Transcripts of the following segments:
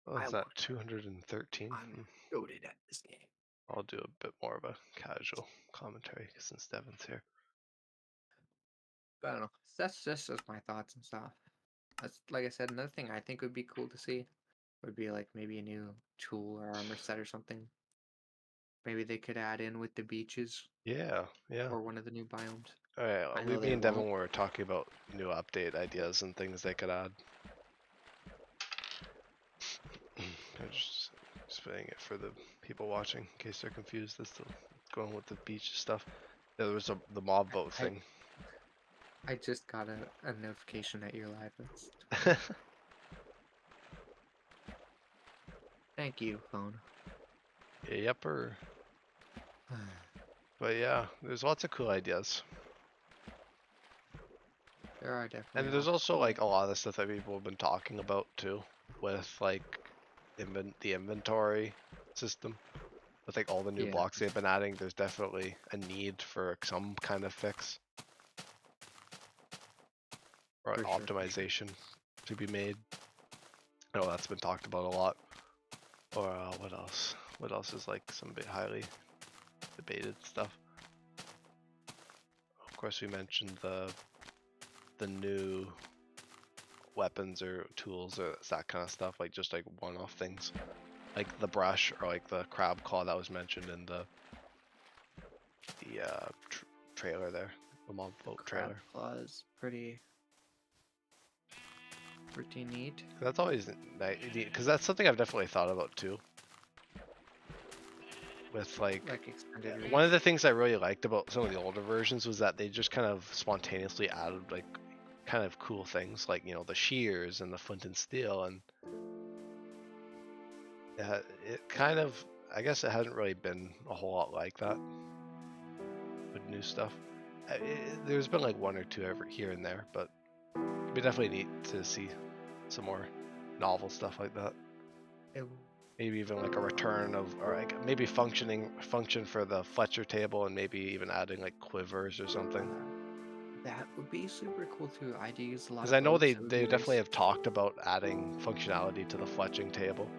Oh, I is that want. 213? I'm goaded at this game. I'll do a bit more of a casual commentary since Devin's here. But I don't know. That's just my thoughts and stuff. That's like I said. Another thing I think would be cool to see would be like maybe a new tool or armor set or something. Maybe they could add in with the beaches Yeah, yeah. or one of the new biomes. All right, I know me they and won't. Devin were talking about new update ideas and things they could add. I'm just putting it for the people watching in case they're confused as to going with the beach stuff. Yeah, there was the mob boat I thing. I just got a notification that you're live. That's thank you, phone. Yepper. But yeah, there's lots of cool ideas. There are definitely And a there's lot of also cool like ideas. a lot of stuff that people have been talking about too, with like the inventory system. With like all the new Yeah, blocks they've been adding, there's definitely a need for some kind of fix or for sure, for sure. optimization to be made. I know that's been talked about a lot. Or what else? What else is like some bit highly debated stuff? Of course, we mentioned the new weapons or tools or that kind of stuff, like just like one-off things, like the brush or like the crab claw that was mentioned in the trailer there, the mob boat Crab trailer. claws, pretty neat. That's always nice because that's something I've definitely thought about too. With like Like extended one of reach. the things I really liked about some of the older versions was that they just kind of spontaneously added like kind of cool things like the shears and the flint and steel and it kind of I guess it hasn't really been a whole lot like that with new stuff. There's been like one or two every here and there, but it'd be definitely neat to see some more novel stuff like that. It, Maybe even like a return of, or like maybe function for the Fletcher table, and maybe even adding like quivers or something. that would be super cool too. I do use a lot Because of I know boats. It would they be definitely nice. have talked about adding functionality to the fletching table.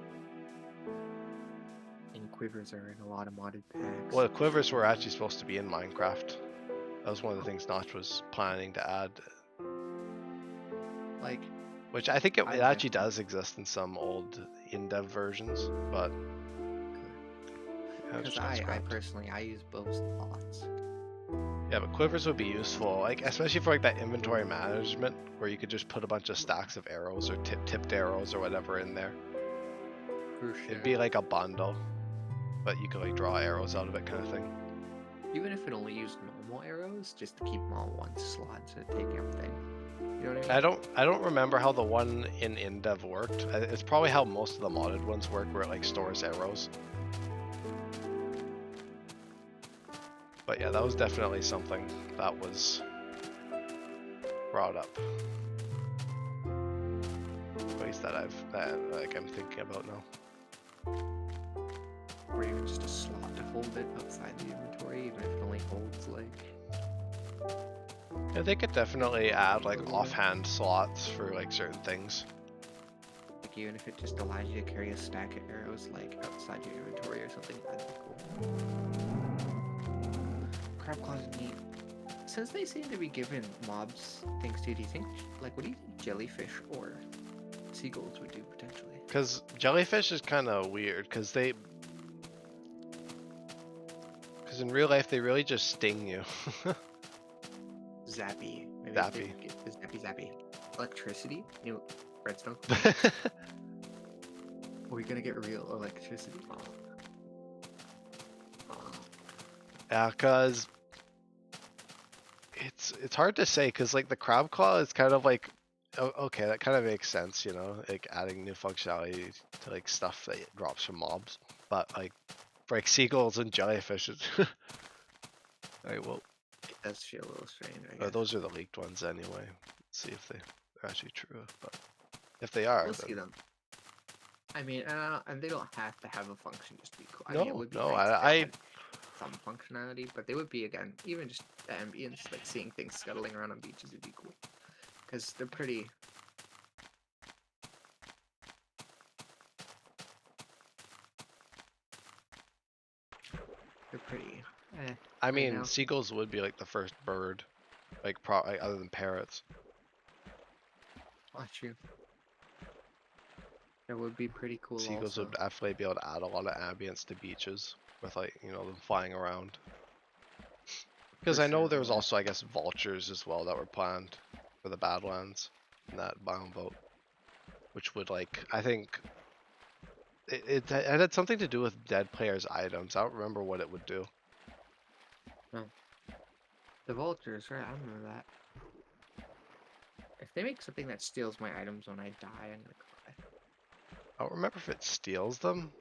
And quivers are in a lot of modded packs. Well, the quivers were actually supposed to be in Minecraft. That was one of the things Notch was planning to add, Like, which I think it I actually definitely does exist in some old in-dev versions, but yeah, it because just got I scrapped. personally I use boats lots. Yeah, but quivers would be useful, like especially for like that inventory management, where you could just put a bunch of stacks of arrows or tipped arrows or whatever in there. For It'd be sure. like a bundle, but you could like draw arrows out of it, kind of thing. Even if it only used normal arrows, just to keep them all in one slot to take everything. You know what I mean? I don't remember how the one in InDev worked. It's probably how most of the modded ones work, where it like stores arrows. But yeah, that was definitely something that was brought up. At least that I'm thinking about now. Or even just a slot to hold it outside the inventory, even if it only holds like Yeah, they could definitely add a like little bit. offhand slots for like certain things. Like even if it just allows you to carry a stack of arrows like outside your inventory or something, that'd be cool. Crab claws are neat. Since they seem to be giving mobs things too, do you think like what do you think jellyfish or seagulls would do potentially? Because jellyfish is kind of weird, because in real life they really just sting you. Zappy. Maybe they Zappy. could get the zappy. Electricity? New redstone? Are we gonna get real electricity? Yeah, because it's hard to say, because like the crab claw is kind of like okay, that kind of makes sense, like adding new functionality to like stuff that it drops from mobs. But like for like seagulls and jellyfish, it's alright, well, It does feel a little strange, I guess. those are the leaked ones anyway. Let's see if they're actually true. But if they are, We'll see then them. I mean, and they don't have to have a function just to be cool. I mean, it no, would be no, nice if they I had some functionality, but they would be again, even just the ambience, like seeing things scuttling around on beaches would be cool. Because they're pretty They're pretty. I Right mean, now. seagulls would be like the first bird, like like, other than parrots. Oh, true. That would be pretty cool. Seagulls would Also, definitely be able to add a lot of ambience to beaches with, like, them flying around. Because for I know sure. there Oh was yeah. also, I guess, vultures as well that were planned for the Badlands in that biome vote, which would, like, I think it had something to do with dead players' items. I don't remember what it would do. No, the vultures. Right. I remember that. If they make something that steals my items when I die, I'm gonna cry. I don't remember if it steals them.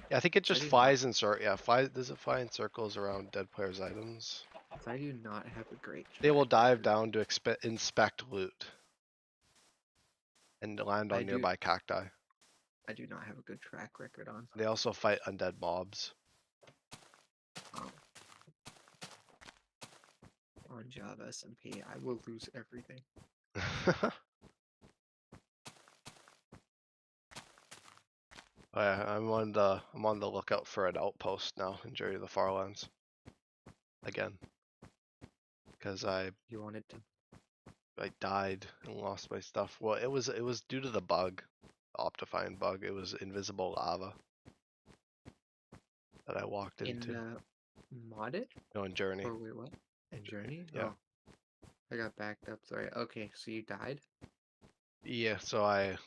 Yeah, I think it So I just do not. flies in yeah, flies. Does it fly in circles around dead players' items? So I do not have a great They will track dive record. down to inspect loot and land I on do. nearby cacti. I do not have a good track record on. They also fight undead mobs. Um, on Java SMP, I will lose everything. Yeah, I'm on the lookout for an outpost now in Journey to the Farlands again, because You wanted to. I died and lost my stuff. Well, it was due to the bug, the Optifine bug. It was invisible lava that I walked In into. modded? No, in Journey. Or wait, what? In Journey? Yeah. Oh, I got backed up. Sorry. Okay, so you died? Yeah, so I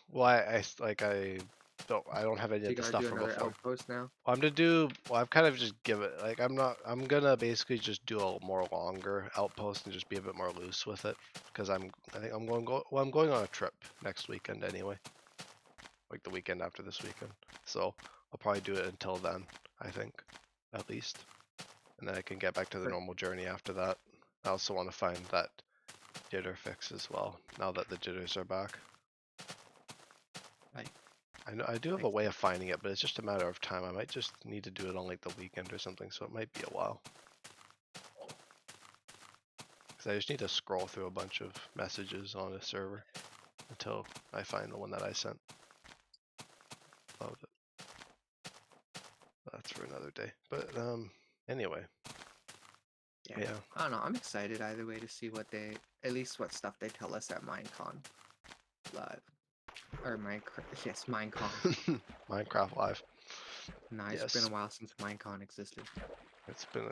don't have any So of you the gotta stuff do from another before. outpost now? I've kind of just give it, like, I'm gonna basically just do a more longer outpost and just be a bit more loose with it, because I think I'm going on a trip next weekend anyway, like the weekend after this weekend. So I'll probably do it until then, I think, at least. And then I can get back to the But normal journey after that. I also want to find that jitter fix as well, now that the jitters are back. I, I know I do have I, a way of finding it, but it's just a matter of time. I might just need to do it on like the weekend or something, so it might be a while. Because I just need to scroll through a bunch of messages on a server until I find the one that I sent. About it. That's for another day. But anyway, yeah. yeah. I don't know. I'm excited either way to see at least what stuff they tell us at Minecon live. Or Minecraft. Yes, Minecon. Minecraft Live. Nah, it's been a Yes, while since Minecon existed. it's been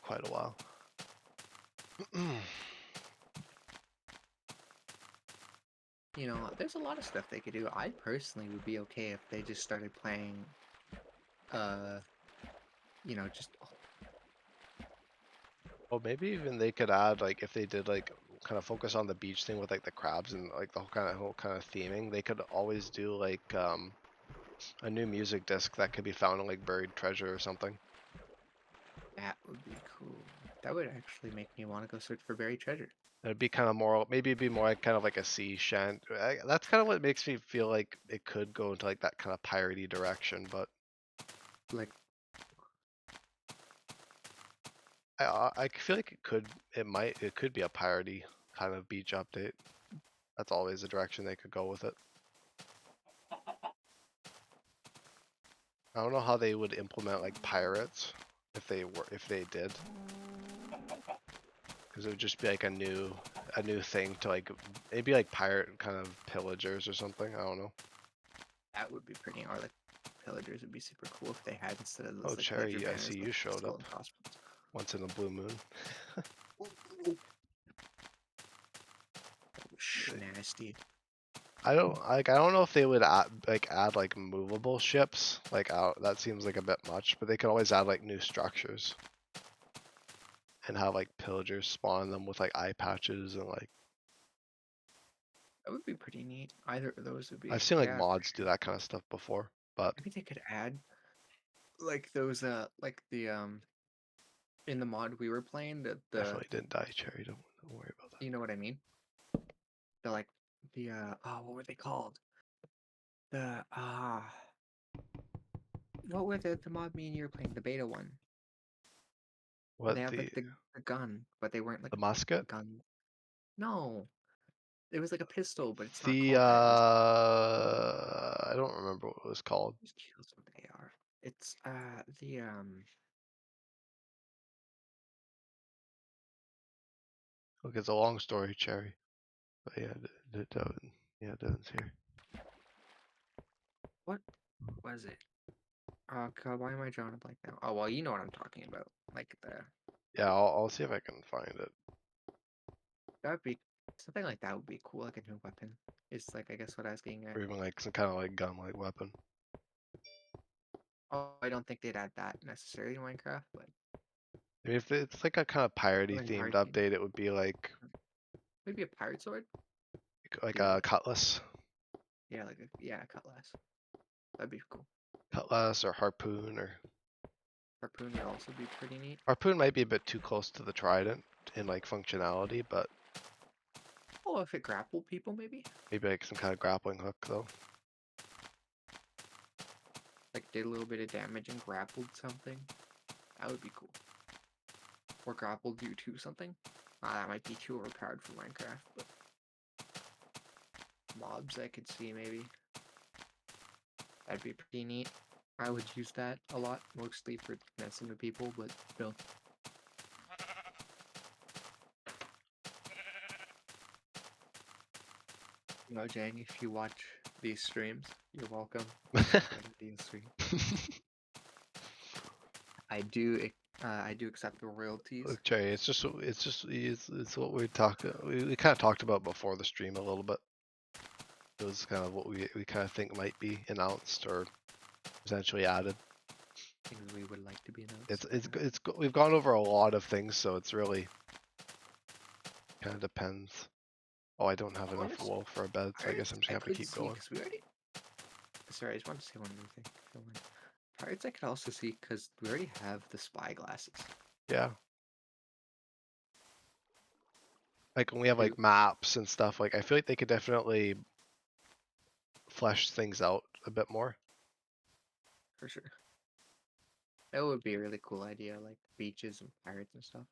quite a while. You know, there's a lot of stuff they could do. I personally would be okay if they just started playing, uh, just Well, maybe even they could add, like, if they did like kind of focus on the beach thing with like the crabs and like the whole kind of theming, they could always do like a new music disc that could be found in like buried treasure or something. that would be cool. That would actually make me want to go search for buried treasure. It'd be kind of more, maybe it'd be more like kind of like a sea shant. That's kind of what makes me feel like it could go into like that kind of piratey direction, but Like, I feel like it could be a piratey kind of beach update. That's always the direction they could go with it. I don't know how they would implement like pirates if they did, because it would just be like a new thing to like, it'd be like pirate kind of pillagers or something. I don't know. that would be pretty. Or like, pillagers would be super cool if they had instead of Oh, those like ledger Cherry, I banners, see like you showed skull up and crossbones. once in a blue moon. Nasty. I don't know if they would add like movable ships. Like, out that seems like a bit much, but they could always add like new structures and have like pillagers spawn them with like eye patches and like, That would be pretty neat. Either of those would I've be, seen like yeah, for mods do sure. that kind of stuff before, but Maybe they could add like those, like the in the mod we were playing, the definitely didn't die, Cherry. Don't worry about that. you know what I mean? The like the what were they called? The what were the mod me and you were playing? The beta one. Where they What have like the gun, but they weren't like the musket? gun. No. It was like a pistol, but it's not The called that. It was I don't remember what it was called. just kills with AR. It's the Look, it's a long story, Cherry. But yeah, Devin. Yeah, Devin's here. What was it? God, why am I drawing a blank now? Oh, well, you know what I'm talking about. Like Yeah, I'll see if I can find it. that would be something like that would be cool, like a new weapon. It's like I guess what I was getting at. Or even like some kind of like gun-like weapon. Oh, I don't think they'd add that necessarily in Minecraft, but I mean, if it's like a kind of piratey something themed pirate themed. update, it would be like Maybe a pirate sword. Do a like cutlass, yeah, like a cutlass. That'd be cool. or harpoon, or Harpoon would also be pretty neat. harpoon might be a bit too close to the trident in like functionality, but Oh, if it grappled people, maybe maybe like some kind of grappling hook though. like did a little bit of damage and grappled something. That would be cool. Or grappled you to something. That might be too overpowered for Minecraft, but mobs I could see maybe. That'd be pretty neat. I would use that a lot, mostly for messing with people, but still. You know, Jang, if you watch these streams, you're welcome. These streams. I do accept the royalties. Look, Cherry, it's what we kind of talked about before the stream a little bit. It was kind of what we kind of think might be announced or potentially added. Things we would like to be announced. We've gone over a lot of things, so it's really kind of depends. Oh, I don't have enough wool for a bed, so I guess I'm just gonna have to keep going. We already... Sorry, I just wanted to say one other thing. Pirates I could also see because we already have the spy glasses. Yeah. Like when we have like maps and stuff, like I feel like they could definitely flesh things out a bit more. For sure. That would be a really cool idea, like beaches and pirates and stuff.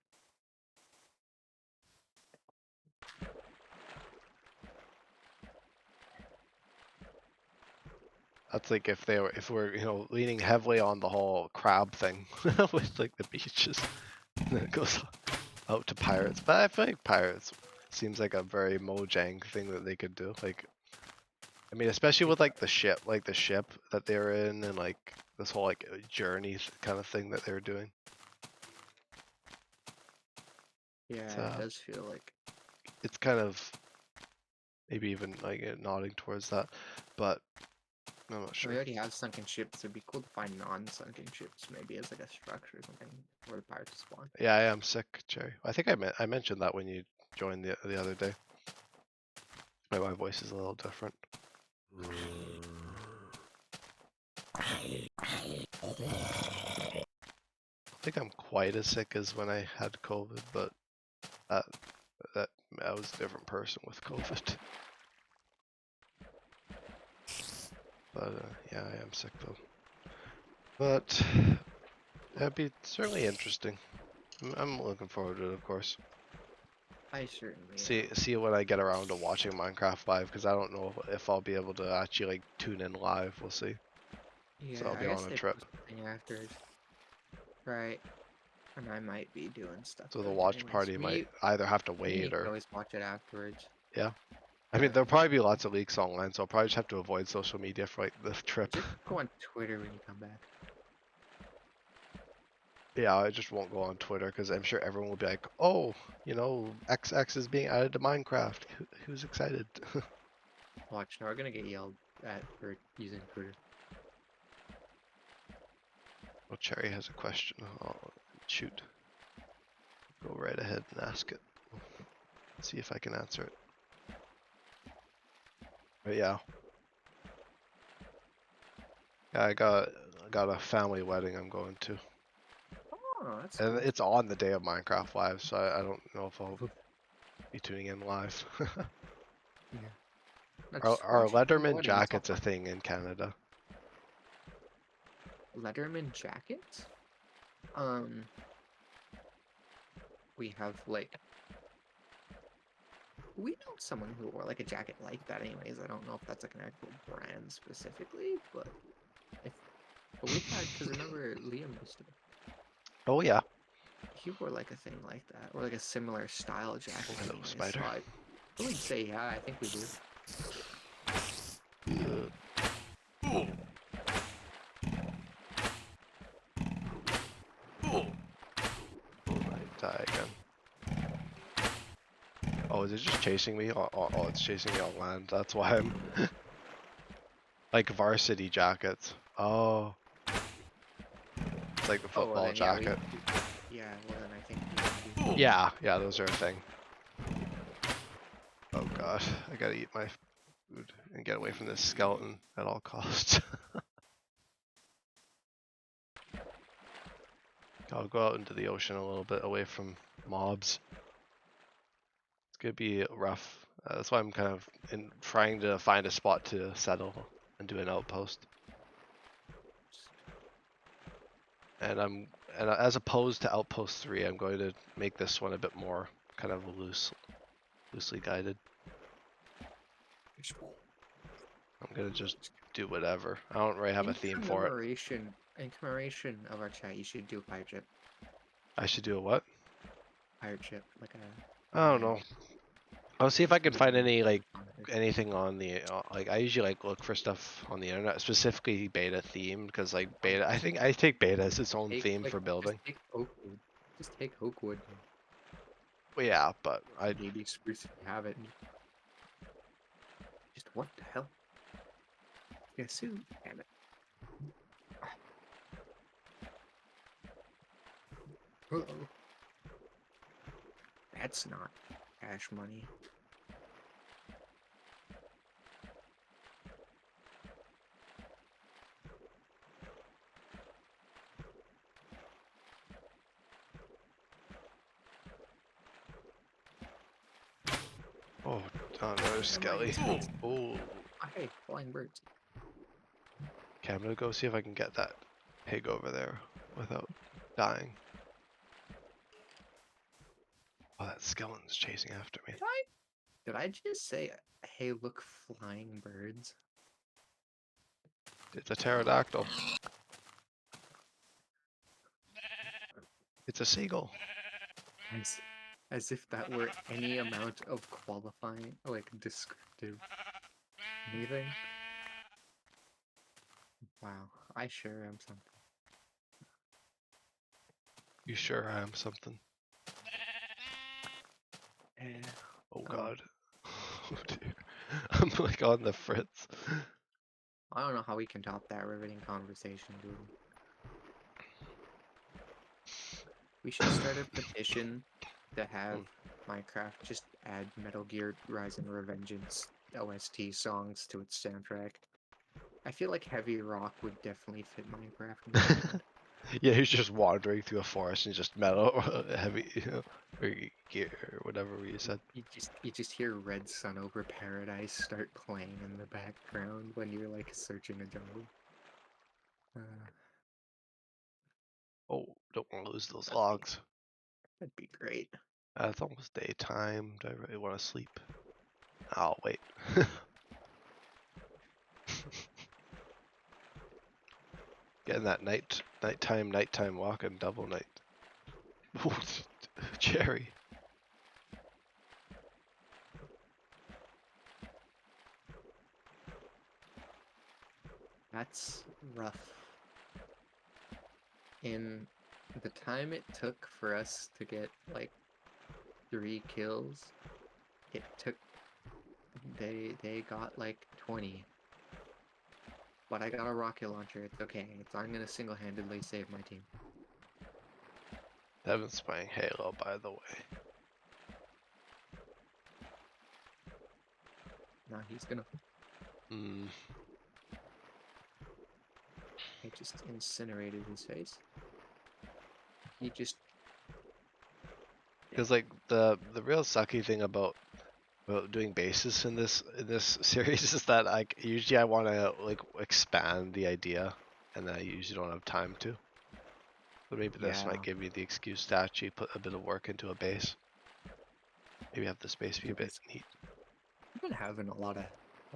That's like if we're leaning heavily on the whole crab thing with like the beaches, and then it goes out to pirates. But I feel like pirates seems like a very Mojang thing that they could do. Like, I mean, especially with like the ship that they're in, and like this whole like journey kind of thing that they're doing. Yeah, it does feel like it's kind of maybe even like nodding towards that, but I'm not sure. we already have sunken ships. It'd be cool to find non-sunken ships, maybe as like a structure or something where the pirates spawn. Yeah, I am sick, Cherry. I think I mentioned that when you joined the other day. My voice is a little different. I don't think I'm quite as sick as when I had COVID, but that I was a different person with COVID. But yeah, I am sick though. But that'd be certainly interesting. I'm looking forward to it, of course. I certainly see when I get around to watching Minecraft live, because I don't know if I'll be able to actually like tune in live. We'll see. Yeah, So I'll be on a trip. Afterwards. Right. And I might be doing stuff. So the watch party might either have to wait or always watch it afterwards. Yeah. I mean, there'll probably be lots of leaks online, so I'll probably just have to avoid social media for like the trip. Just go on Twitter when you come back. Yeah, I just won't go on Twitter because I'm sure everyone will be like, oh, XX is being added to Minecraft. Who's excited? Watch, now we're gonna get yelled at for using Twitter. Well, Cherry has a question. Oh, shoot. Go right ahead and ask it. See if I can answer it. But yeah. Yeah, I got a family wedding I'm going to. Oh, that's And cool. it's on the day of Minecraft Live, so I don't know if I'll be tuning in live. Yeah. Are Letterman jackets a thing in Canada? Letterman jackets? We have like... We know someone who wore like a jacket like that anyways. I don't know if that's like an actual brand specifically, but... But we've had... Because remember Liam used to... Oh yeah. he wore like a thing like that, or like a similar style jacket. Hello, Anyways, spider. so I would say yeah, I think we do. I die again. Oh, is it just chasing me? Oh, it's chasing me on land. That's why I'm like varsity jackets. Oh, it's like the Oh, well football then, jacket. yeah, well then I think we can do. Yeah, those are a thing. Oh god, I gotta eat my food and get away from this skeleton at all costs. I'll go out into the ocean a little bit away from mobs. It's gonna be rough. That's why I'm kind of trying to find a spot to settle and do an outpost. And as opposed to Outpost 3, I'm going to make this one a bit more kind of loosely guided. I'm gonna just do whatever. I don't really have a theme for it. In commemoration of our chat, you should do a pirate ship. I should do a what? Pirate ship, like a. I don't know. I'll see if I can find any like on it. anything on the like I usually like look for stuff on the internet, specifically beta themed, because like beta, I think I take beta as its own theme for building. Just take Oakwood. Just take Oakwood. Well, yeah, but I Maybe spruce if you have it. Just what the hell? Yeah, Sue. Damn it. Uh-oh. That's not cash money. oh another skelly. Oh, Hey, flying birds. okay, I'm gonna go see if I can get that pig over there without dying. Oh, that skeleton's chasing after me. Did I just say, hey, look, flying birds? It's a pterodactyl. It's a seagull. As if that were any amount of qualifying, like, descriptive anything. Wow, I sure am something. You sure I am something? Oh god. Oh dear. I'm like on the fritz. I don't know how we can top that riveting conversation, dude. We should start a petition to have Minecraft just add Metal Gear Rise and Revengeance OST songs to its soundtrack. I feel like heavy rock would definitely fit Minecraft. Yeah, he's just wandering through a forest and just metal heavy, or gear or whatever you said. You just hear Red Sun Over Paradise start playing in the background when you're like searching a jungle. Oh, don't want to lose those logs. That'd be great. It's almost daytime. Do I really want to sleep? Oh, wait. Getting that nighttime walk and double night. Ooh, cherry. That's rough. In the time it took for us to get like 3 kills, it took they got like 20. But I got a rocket launcher, it's okay. I'm gonna single-handedly save my team. Devin's playing Halo, by the way. Now he's gonna. Hmm. I just incinerated his face. He just. Because like the real sucky thing about doing bases in this series is that like usually I want to like expand the idea, and then I usually don't have time to. But maybe this might give me the excuse to actually put a bit of work into a base. Maybe have the space be a bit neat. I've been having a lot of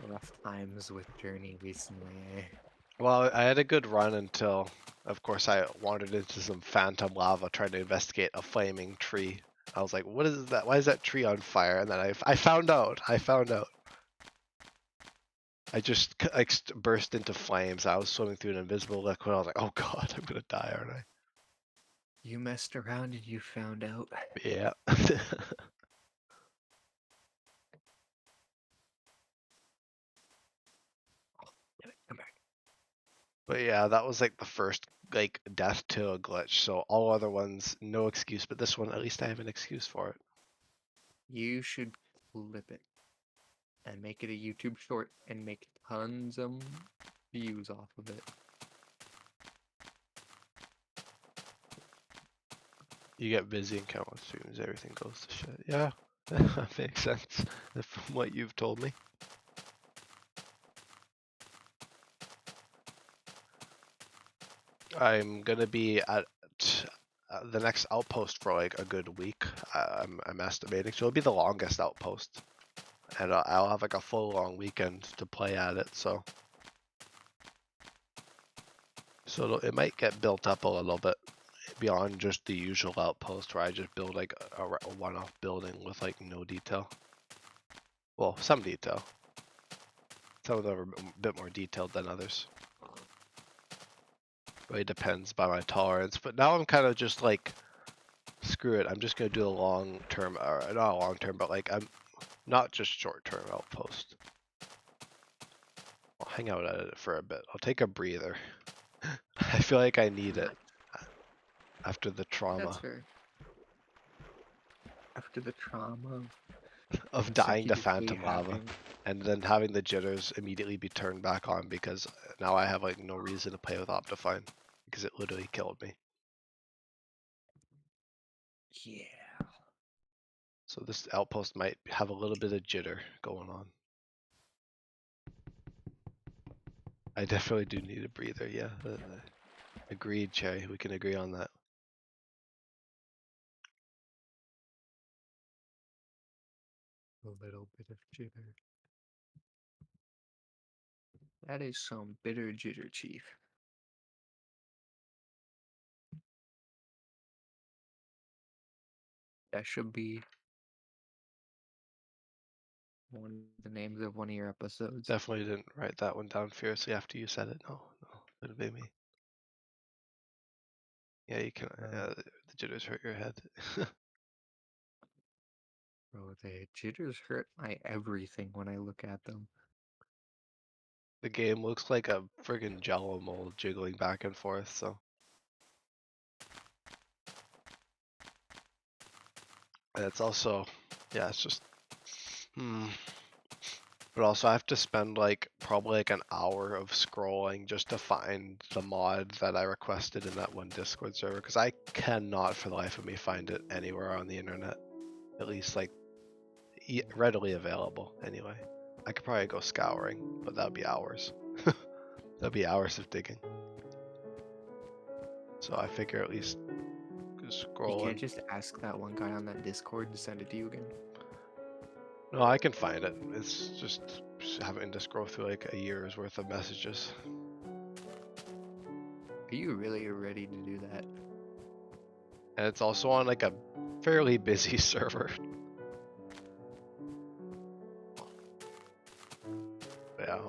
rough times with Journey recently, eh? Well, I had a good run until, of course, I wandered into some phantom lava trying to investigate a flaming tree. I was like, what is that? Why is that tree on fire? And then I found out. I found out. I just like burst into flames. I was swimming through an invisible liquid. I was like, oh god, I'm gonna die, aren't I? You messed around and you found out. Yeah. Damn it, come back. But yeah, that was like the first like death to a glitch. So all other ones, no excuse. But this one, at least I have an excuse for it. You should clip it and make it a YouTube short and make tons of views off of it. You get busy and countless streams, everything goes to shit. Yeah, that makes sense from what you've told me. I'm gonna be at the next outpost for like a good week. I'm estimating, so it'll be the longest outpost, and I'll have like a full long weekend to play at it. So it might get built up a little bit beyond just the usual outpost where I just build like a one-off building with like no detail. Well, some detail. Some of them are a bit more detailed than others. Really depends by my tolerance. But now I'm kind of just like, screw it. I'm just gonna do a long term, or not a long term, but like I'm not just short term outpost. I'll hang out at it for a bit. I'll take a breather. I feel like I need it after the trauma That's fair. After the trauma of dying to consecutively phantom lava. having And then having the jitters immediately be turned back on because now I have like no reason to play with Optifine because it literally killed me. yeah. So this outpost might have a little bit of jitter going on. I definitely do need a breather, yeah. Agreed, Cherry. We can agree on that. A little bit of jitter. That is some bitter jitter, Chief. That should be one of the names of one of your episodes. Definitely didn't write that one down fiercely after you said it. No, it'd be me. Yeah, you can. The jitters hurt your head. Bro, the jitters hurt my everything when I look at them. The game looks like a friggin' jello mold jiggling back and forth, so. And it's also, yeah, it's just, But also I have to spend like probably like an hour of scrolling just to find the mod that I requested in that one Discord server because I cannot for the life of me find it anywhere on the internet. At least like readily available anyway. I could probably go scouring, but that'd be hours. That'd be hours of digging. So I figure at least scroll. You can't just ask that one guy on that Discord to send it to you again. No, I can find it. It's just having to scroll through like a year's worth of messages. Are you really ready to do that? And it's also on like a fairly busy server. Yeah,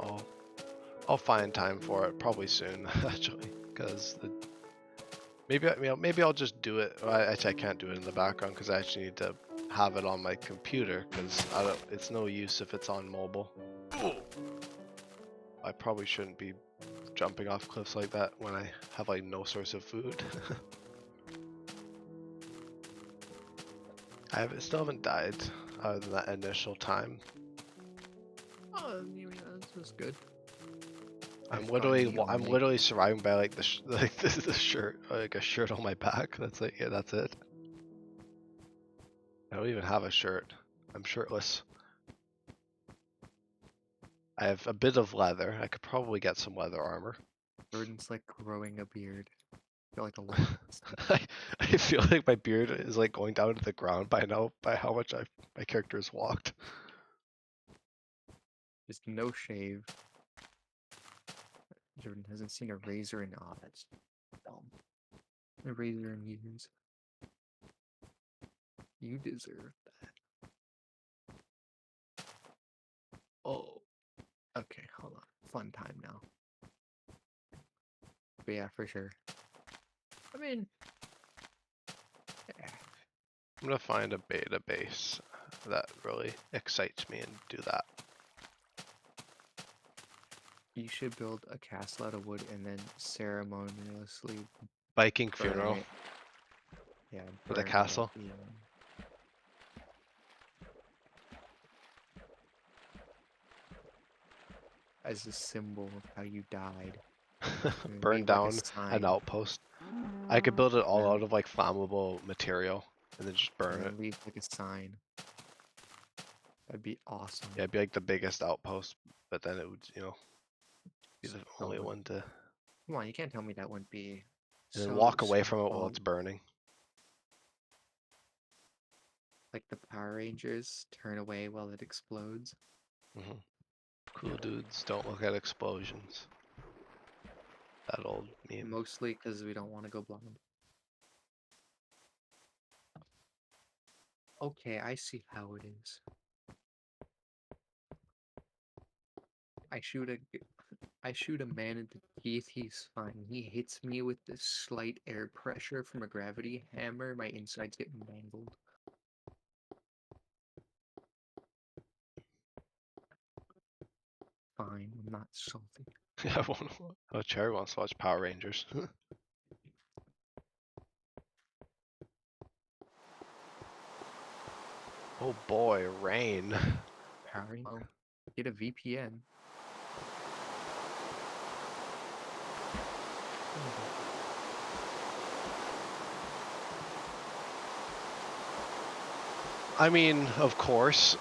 I'll find time for it probably soon actually, because maybe I'll just do it. Well, actually, I can't do it in the background because I actually need to have it on my computer because it's no use if it's on mobile. I probably shouldn't be jumping off cliffs like that when I have like no source of food. Still haven't died other than that initial time. Oh, you mean that's good. I'm I've gotten the literally surviving by like the shirt, like a shirt on my back. That's like, yeah, that's it. I don't even have a shirt. I'm shirtless. I have a bit of leather. I could probably get some leather armor. Jordan's like growing a beard. I feel like a lot. I feel like my beard is like going down to the ground by now by how much my character has walked. Just no shave. Jitter hasn't seen a razor in that's dumb. A razor in years. You deserve that. Oh. Okay, hold on. Fun time now. But yeah, for sure. I mean, yeah. I'm gonna find a beta base that really excites me and do that. You should build a castle out of wood and then ceremoniously Viking burn funeral it. Yeah, for the burn it castle. at the end. As a symbol of how you died. And Burn leave, like, a down sign. an outpost. I could build it all Yeah. out of like flammable material and then just burn And it. then leave like a sign. That'd be awesome. Yeah, it'd be like the biggest outpost, but then it would, be the So only would- one to. Come on, you can't tell me that wouldn't be. And then So walk away from it while fun. it's burning. Like the Power Rangers turn away while it explodes. Hmm. Cool dudes don't look at explosions. That old meme. Mostly because we don't want to go blind. Okay, I see how it is. I shoot a man in the teeth, he's fine. He hits me with this slight air pressure from a gravity hammer, my insides get mangled. Fine, I'm not salty. Yeah, oh, Cherry wants to watch Power Rangers. Oh boy, rain. Power Ranger? Get a VPN. I mean, of course,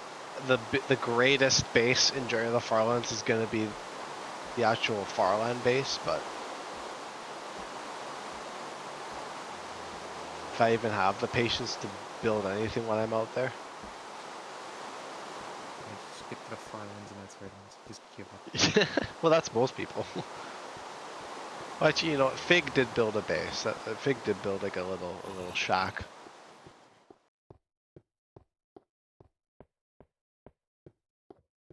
the greatest base in Journey of the Farlands is going to be the actual Farland base, but if I even have the patience to build anything when I'm out there. I just get to the Farlands and that's where it ends. Just give up. Well, that's most people. Well, actually, Fig did build a base. Fig did build like a little shack.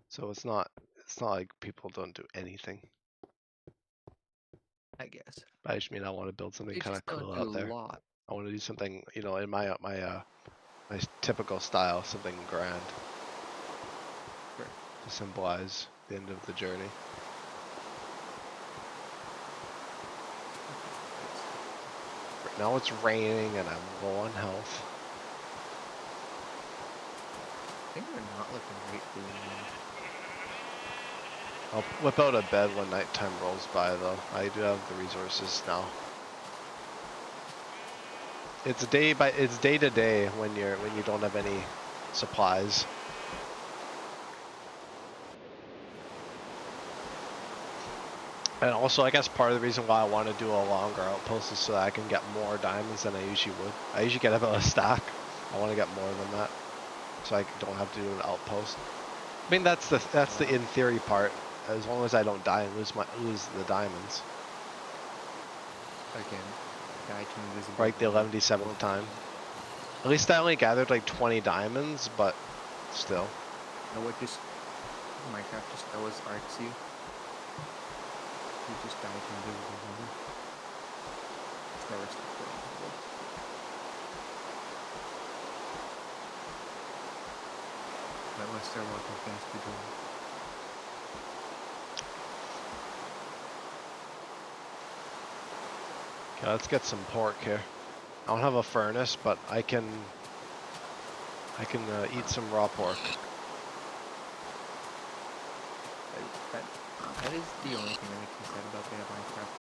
So it's not like people don't do anything. I guess. I just mean I want to build something They kind of just don't cool do out a there. lot. I want to do something, in my typical style, something grand. Sure. To symbolize the end of the journey. Right now it's raining and I'm low on health. Things are not looking great for you, man. I'll whip out a bed when nighttime rolls by, though. I do have the resources now. It's day to day when you don't have any supplies. And also, I guess part of the reason why I want to do a longer outpost is so that I can get more diamonds than I usually would. I usually get about a stack. I want to get more than that, so I don't have to do an outpost. I mean, that's the in theory part. As long as I don't die and lose the diamonds. Again, die to invisible. Right, the 11th time. At least I only gathered like 20 diamonds, but still. You know what? Just Minecraft just always arcs you. You just die to invisible water. It's never stopped doing it. Unless they're walking fast to do it. Okay, let's get some pork here. I don't have a furnace, but I can eat some raw pork. That is the only thing that makes me sad about being a Minecraft